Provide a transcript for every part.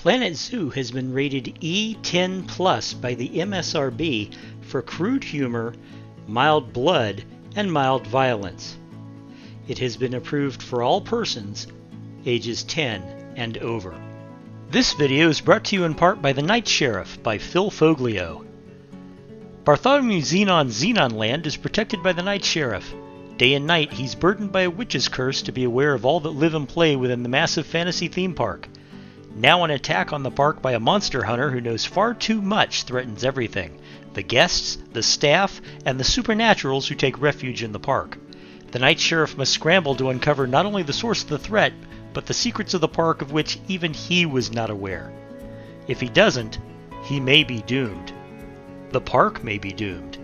Planet Zoo has been rated E10 Plus by the MSRB for crude humor, mild blood, and mild violence. It has been approved for all persons ages 10 and over. This video is brought to you in part by The Night Sheriff by Phil Foglio. Bartholomew Xenon's Xenonland is protected by the Night Sheriff. Day and night, he's burdened by a witch's curse to be aware of all that live and play within the massive fantasy theme park. Now an attack on the park by a monster hunter who knows far too much threatens everything: the guests, the staff, and the supernaturals who take refuge in the park. The Night Sheriff must scramble to uncover not only the source of the threat, but the secrets of the park of which even he was not aware. If he doesn't, he may be doomed. The park may be doomed.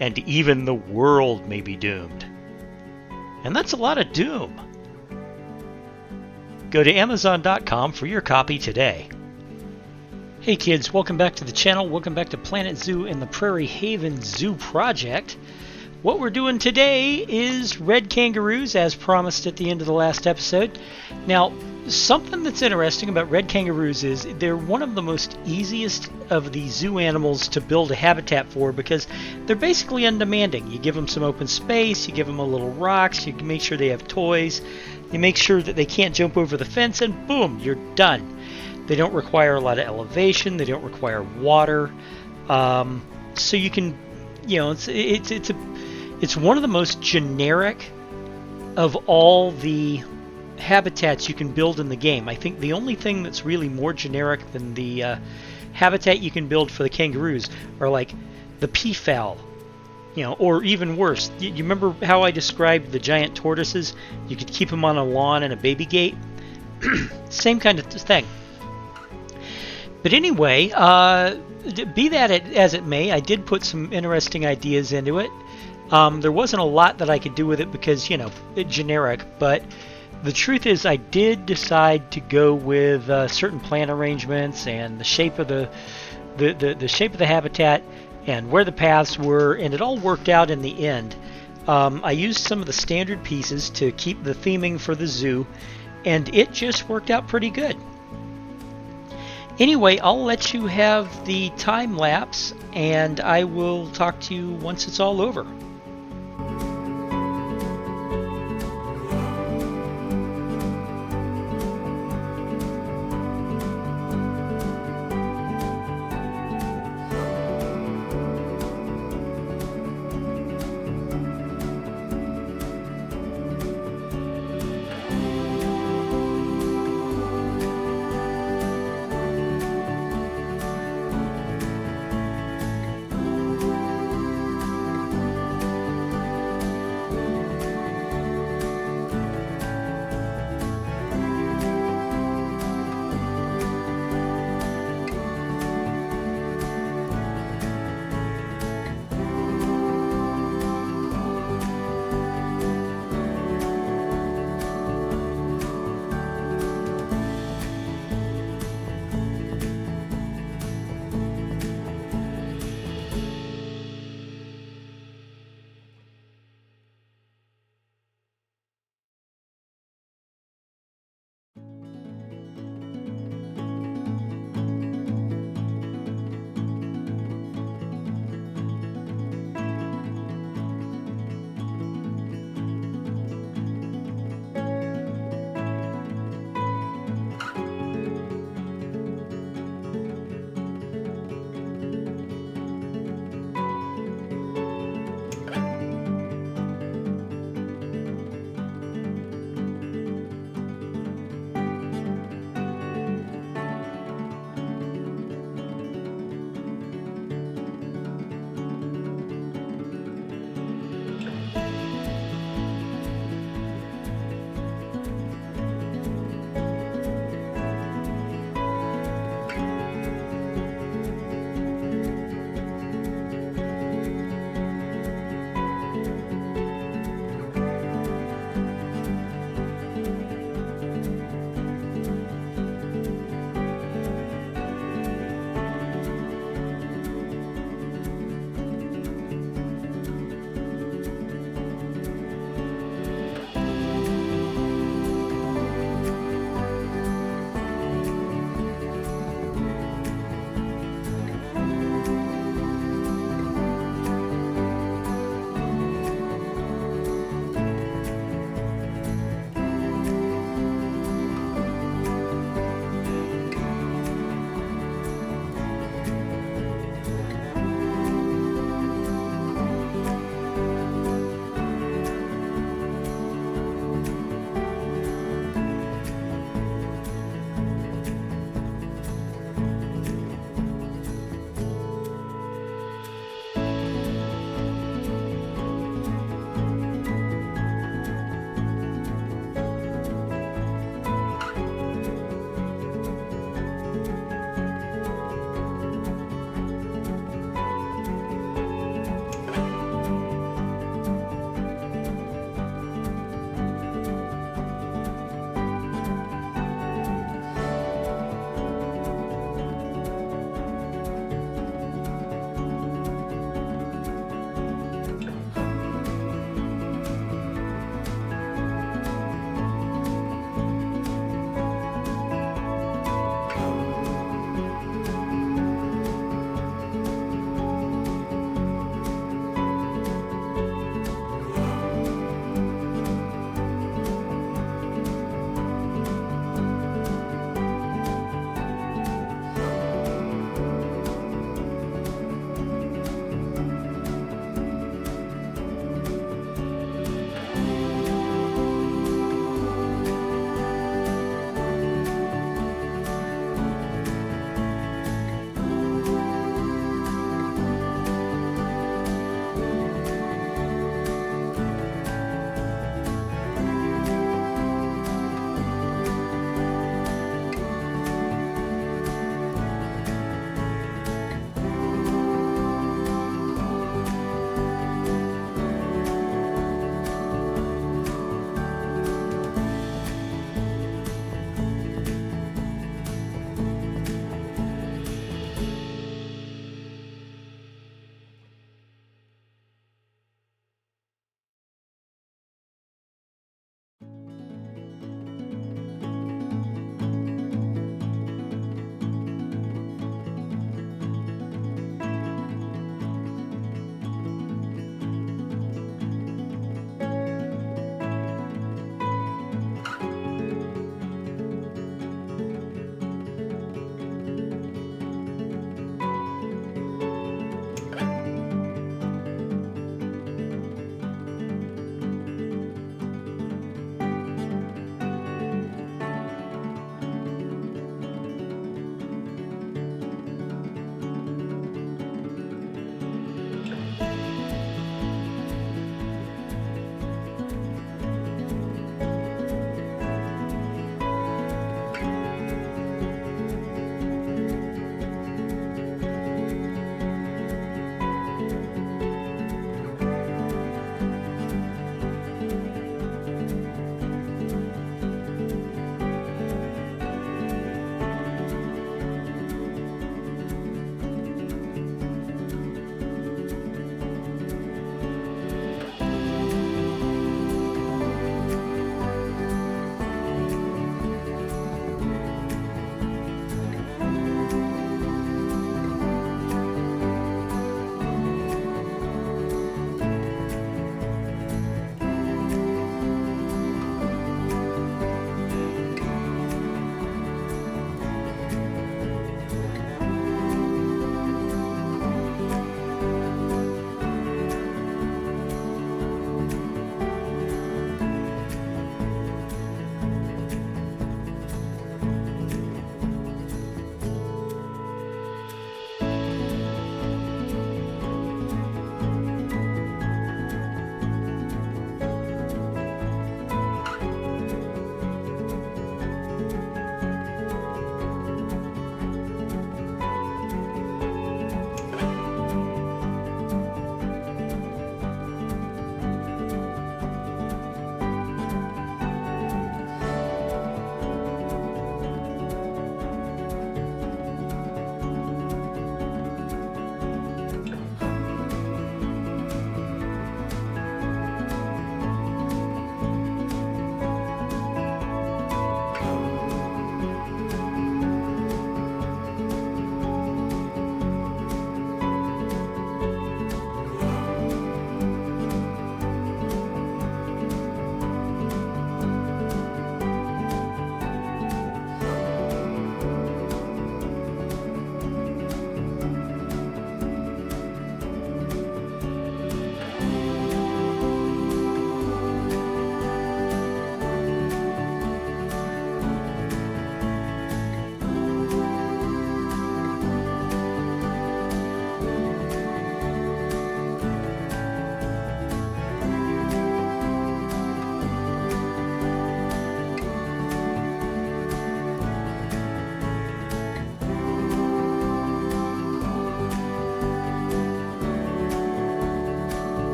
And even the world may be doomed. And that's a lot of doom. Go to Amazon.com for your copy today. Hey kids, welcome back to the channel. Welcome back to Planet Zoo and the Prairie Haven Zoo Project. What we're doing today is Red Kangaroos, as promised at the end of the last episode. Now, something that's interesting about Red Kangaroos is they're one of the most easiest of the zoo animals to build a habitat for because they're basically undemanding. You give them some open space, you give them a little rocks, you make sure they have toys, you make sure that they can't jump over the fence, and boom, you're done. They don't require a lot of elevation, they don't require water, so you can, it's one of the most generic of all the habitats you can build in the game. I think the only thing that's really more generic than the habitat you can build for the kangaroos are like the peafowl, or even worse. You remember how I described the giant tortoises? You could keep them on a lawn and a baby gate. Same kind of thing. But anyway, be that as it may, I did put some interesting ideas into it. There wasn't a lot that I could do with it because, it's generic, but the truth is I did decide to go with certain plant arrangements and the shape of the shape of the habitat and where the paths were, and it all worked out in the end. I used some of the standard pieces to keep the theming for the zoo, and it just worked out pretty good. Anyway, I'll let you have the time lapse, and I will talk to you once it's all over.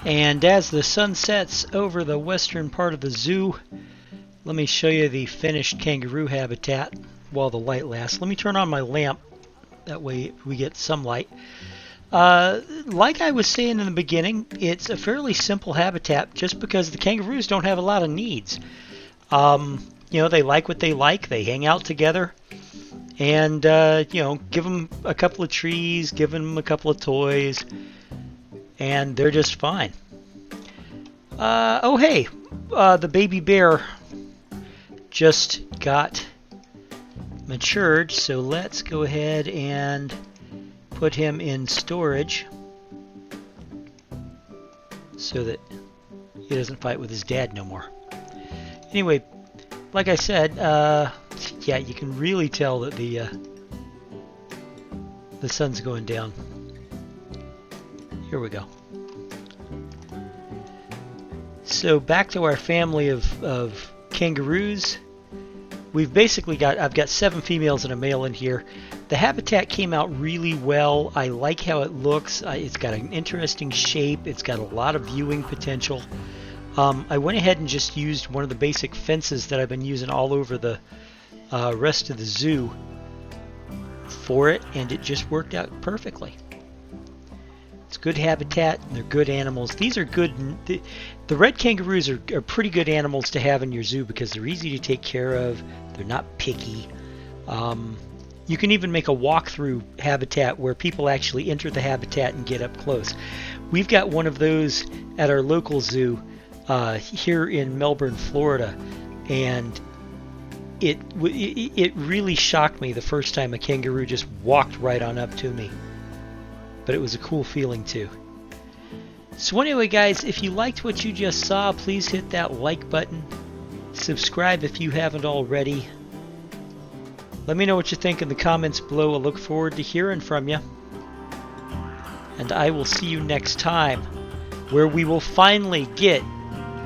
And as the sun sets over the western part of the zoo, let me show you the finished kangaroo habitat while the light lasts. Let me turn on my lamp, that way we get some light. Like I was saying in the beginning, it's a fairly simple habitat just because the kangaroos don't have a lot of needs. They like what they like, they hang out together, and, give them a couple of trees, give them a couple of toys, and they're just fine. The baby bear just got matured, so let's go ahead and put him in storage so that he doesn't fight with his dad no more. Anyway, like I said, you can really tell that the sun's going down. Here we go. So back to our family of kangaroos. I've got 7 females and a male in here. The habitat came out really well. I like how it looks. It's got an interesting shape. It's got a lot of viewing potential. I went ahead and just used one of the basic fences that I've been using all over the rest of the zoo for it, and it just worked out perfectly. It's good habitat, and they're good animals. These are good. The red kangaroos are pretty good animals to have in your zoo because they're easy to take care of. They're not picky. You can even make a walk-through habitat where people actually enter the habitat and get up close. We've got one of those at our local zoo here in Melbourne, Florida, and it really shocked me the first time a kangaroo just walked right on up to me. But it was a cool feeling too. So anyway, guys, if you liked what you just saw, please hit that like button. Subscribe if you haven't already. Let me know what you think in the comments below. I look forward to hearing from you. And I will see you next time, where we will finally get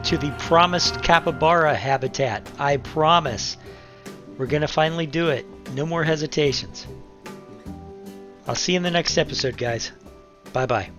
to the promised capybara habitat. I promise. We're going to finally do it. No more hesitations. I'll see you in the next episode, guys. Bye-bye.